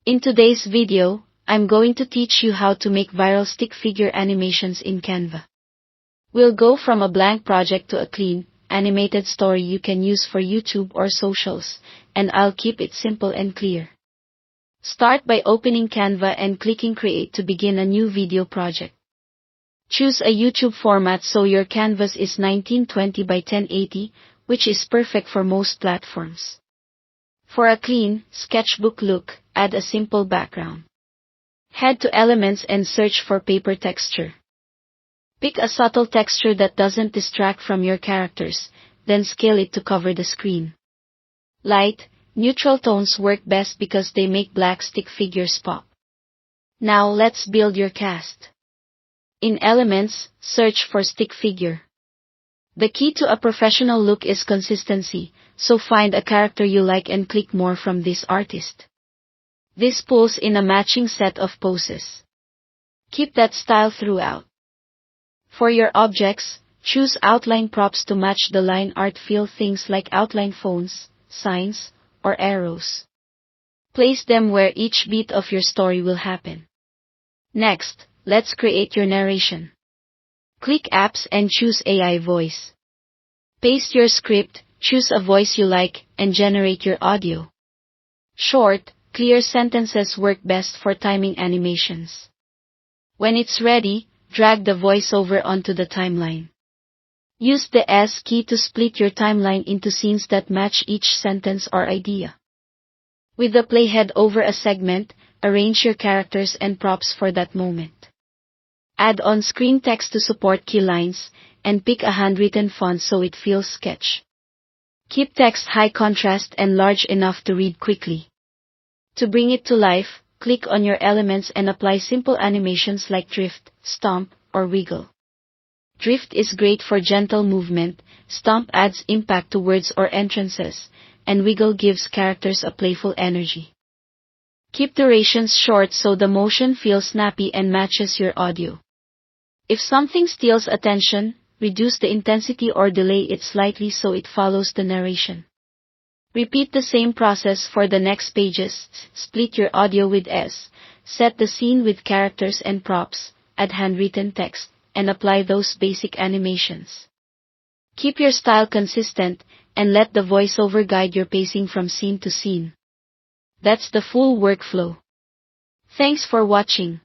In today's video, I'm going to teach you how to make viral stick figure animations in Canva. We'll go from a blank project to a clean, animated story you can use for YouTube or socials, and I'll keep it simple and clear. Start by opening Canva and clicking Create to begin a new video project. Choose a YouTube format so your canvas is 1920 by 1080, which is perfect for most platforms. For a clean, sketchbook look, add a simple background. Head to Elements and search for paper texture. Pick a subtle texture that doesn't distract from your characters, then scale it to cover the screen. Light, neutral tones work best because they make black stick figures pop. Now let's build your cast. In Elements, search for stick figure. The key to a professional look is consistency, so find a character you like and click more from this artist. This pulls in a matching set of poses. Keep that style throughout. For your objects, choose outline props to match the line art feel, things like outline phones, signs, or arrows. Place them where each beat of your story will happen. Next, let's create your narration. Click Apps and choose AI voice. Paste your script, choose a voice you like, and generate your audio. Short, clear sentences work best for timing animations. When it's ready, drag the voiceover onto the timeline. Use the S key to split your timeline into scenes that match each sentence or idea. With the playhead over a segment, arrange your characters and props for that moment. Add on-screen text to support key lines, and pick a handwritten font so it feels sketch. Keep text high contrast and large enough to read quickly. To bring it to life, click on your elements and apply simple animations like drift, stomp, or wiggle. Drift is great for gentle movement, stomp adds impact to words or entrances, and wiggle gives characters a playful energy. Keep durations short so the motion feels snappy and matches your audio. If something steals attention, reduce the intensity or delay it slightly so it follows the narration. Repeat the same process for the next pages, split your audio with S, set the scene with characters and props, add handwritten text, and apply those basic animations. Keep your style consistent, and let the voiceover guide your pacing from scene to scene. That's the full workflow. Thanks for watching.